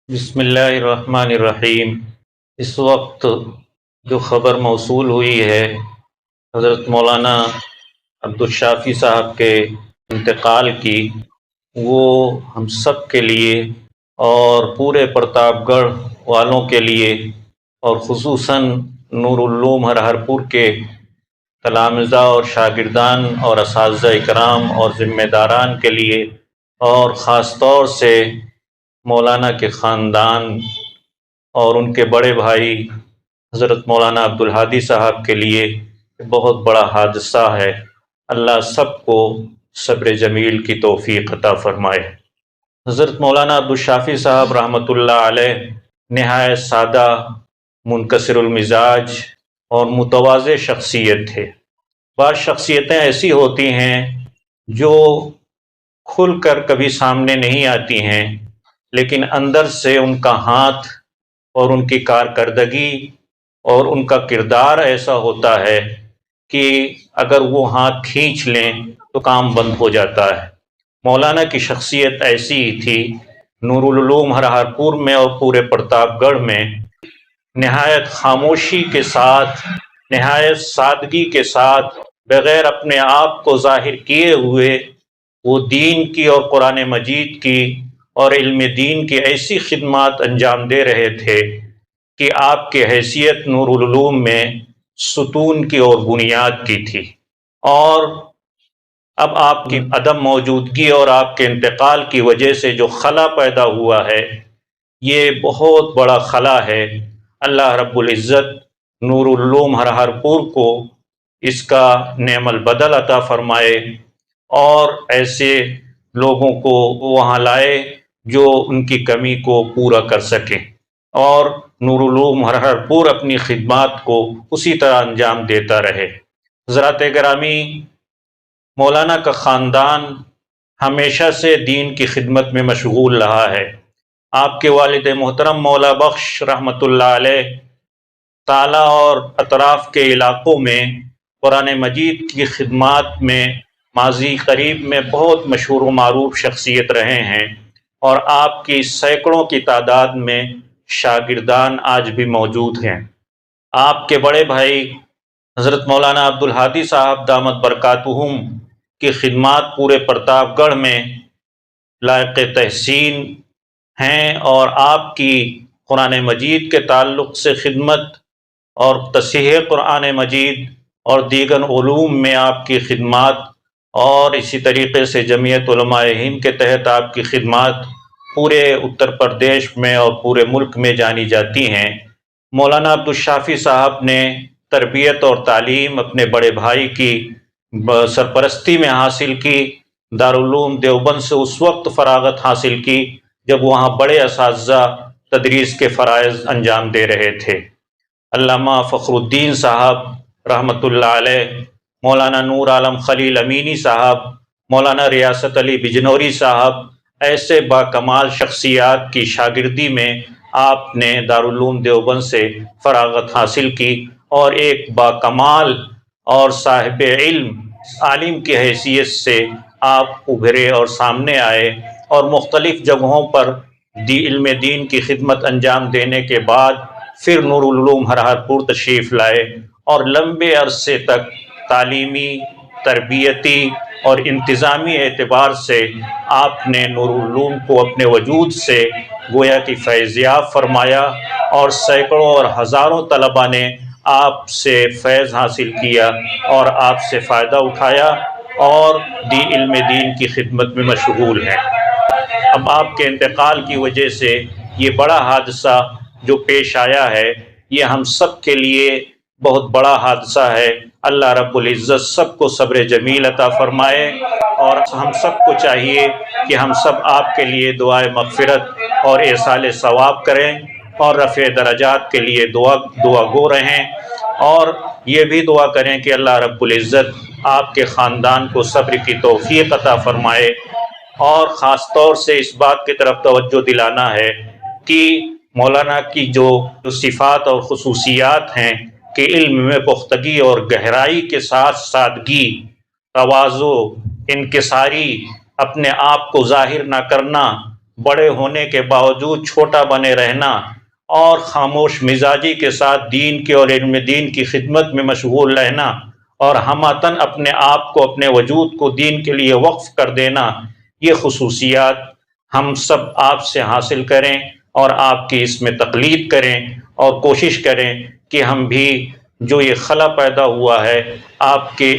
بسم اللہ الرحمن الرحیم۔ اس وقت جو خبر موصول ہوئی ہے حضرت مولانا عبدالشافی صاحب کے انتقال کی، وہ ہم سب کے لیے اور پورے پرتاپ گڑھ والوں کے لیے اور خصوصاً نور العلوم ہرہر پور کے تلامذہ اور شاگردان اور اساتذہ اکرام اور ذمہ داران کے لیے اور خاص طور سے مولانا کے خاندان اور ان کے بڑے بھائی حضرت مولانا عبدالہادی صاحب کے لیے بہت بڑا حادثہ ہے۔ اللہ سب کو صبر جمیل کی توفیق عطا فرمائے۔ حضرت مولانا عبدالشافی صاحب رحمۃ اللہ علیہ نہایت سادہ، منکسر المزاج اور متواضع شخصیت تھے۔ بعض شخصیتیں ایسی ہوتی ہیں جو کھل کر کبھی سامنے نہیں آتی ہیں، لیکن اندر سے ان کا ہاتھ اور ان کی کارکردگی اور ان کا کردار ایسا ہوتا ہے کہ اگر وہ ہاتھ کھینچ لیں تو کام بند ہو جاتا ہے۔ مولانا کی شخصیت ایسی ہی تھی۔ نور العلوم ہرہر پور میں اور پورے پرتاپ گڑھ میں نہایت خاموشی کے ساتھ، نہایت سادگی کے ساتھ، بغیر اپنے آپ کو ظاہر کیے ہوئے وہ دین کی اور قرآن مجید کی اور علم دین کی ایسی خدمات انجام دے رہے تھے کہ آپ کی حیثیت نور العلوم میں ستون کی اور بنیاد کی تھی۔ اور اب آپ کی عدم موجودگی اور آپ کے انتقال کی وجہ سے جو خلا پیدا ہوا ہے، یہ بہت بڑا خلا ہے۔ اللہ رب العزت نور العلوم ہرہر پور کو اس کا نعم البدل عطا فرمائے اور ایسے لوگوں کو وہاں لائے جو ان کی کمی کو پورا کر سکیں، اور نور العلوم ہرہر پور اپنی خدمات کو اسی طرح انجام دیتا رہے۔ حضرات گرامی، مولانا کا خاندان ہمیشہ سے دین کی خدمت میں مشغول رہا ہے۔ آپ کے والد محترم مولا بخش رحمۃ اللہ علیہ تالا اور اطراف کے علاقوں میں قرآن مجید کی خدمات میں ماضی قریب میں بہت مشہور و معروف شخصیت رہے ہیں، اور آپ کی سینکڑوں کی تعداد میں شاگردان آج بھی موجود ہیں۔ آپ کے بڑے بھائی حضرت مولانا عبدالہادی صاحب دامت برکاتہم کی خدمات پورے پرتاپ گڑھ میں لائق تحسین ہیں، اور آپ کی قرآن مجید کے تعلق سے خدمت اور تصحیح قرآن مجید اور دیگر علوم میں آپ کی خدمات، اور اسی طریقے سے جمعیت علماء ہند کے تحت آپ کی خدمات پورے اتر پردیش میں اور پورے ملک میں جانی جاتی ہیں۔ مولانا عبدالشافی صاحب نے تربیت اور تعلیم اپنے بڑے بھائی کی سرپرستی میں حاصل کی۔ دارالعلوم دیوبند سے اس وقت فراغت حاصل کی جب وہاں بڑے اساتذہ تدریس کے فرائض انجام دے رہے تھے۔ علامہ فخر الدین صاحب رحمۃ اللہ علیہ، مولانا نور عالم خلیل امینی صاحب، مولانا ریاست علی بجنوری صاحب، ایسے باکمال شخصیات کی شاگردی میں آپ نے دارالعلوم دیوبند سے فراغت حاصل کی، اور ایک باکمال اور صاحب علم عالم کی حیثیت سے آپ ابھرے اور سامنے آئے، اور مختلف جگہوں پر علم دین کی خدمت انجام دینے کے بعد پھر نور العلوم ہرہر پور تشریف لائے، اور لمبے عرصے تک تعلیمی، تربیتی اور انتظامی اعتبار سے آپ نے نور العلوم کو اپنے وجود سے گویا کہ فیضیاب فرمایا، اور سینکڑوں اور ہزاروں طلباء نے آپ سے فیض حاصل کیا اور آپ سے فائدہ اٹھایا، اور علم دین کی خدمت میں مشغول ہیں۔ اب آپ کے انتقال کی وجہ سے یہ بڑا حادثہ جو پیش آیا ہے، یہ ہم سب کے لیے بہت بڑا حادثہ ہے۔ اللہ رب العزت سب کو صبر جمیل عطا فرمائے، اور ہم سب کو چاہیے کہ ہم سب آپ کے لیے دعائے مغفرت اور ایصال ثواب کریں، اور رفع درجات کے لیے دعا گو رہیں، اور یہ بھی دعا کریں کہ اللہ رب العزت آپ کے خاندان کو صبر کی توفیق عطا فرمائے۔ اور خاص طور سے اس بات کی طرف توجہ دلانا ہے کہ مولانا کی جو صفات اور خصوصیات ہیں کہ علم میں پختگی اور گہرائی کے ساتھ سادگی، تواضع، انکساری، اپنے آپ کو ظاہر نہ کرنا، بڑے ہونے کے باوجود چھوٹا بنے رہنا اور خاموش مزاجی کے ساتھ دین کے اور علم دین کی خدمت میں مشغول رہنا اور ہماتن اپنے آپ کو، اپنے وجود کو دین کے لیے وقف کر دینا، یہ خصوصیات ہم سب آپ سے حاصل کریں اور آپ کی اس میں تقلید کریں اور کوشش کریں کہ ہم بھی جو یہ خلا پیدا ہوا ہے آپ کے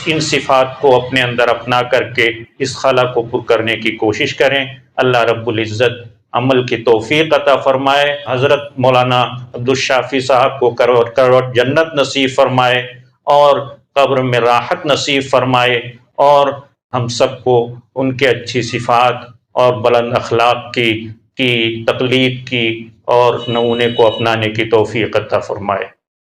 ان صفات کو اپنے اندر اپنا کر کے اس خلا کو پر کرنے کی کوشش کریں۔ اللہ رب العزت عمل کی توفیق عطا فرمائے، حضرت مولانا عبدالشافی صاحب کو کروڑ جنت نصیب فرمائے اور قبر میں راحت نصیب فرمائے، اور ہم سب کو ان کے اچھی صفات اور بلند اخلاق کی تقلید کی اور نمونے کو اپنانے کی توفیق عطا فرمائے۔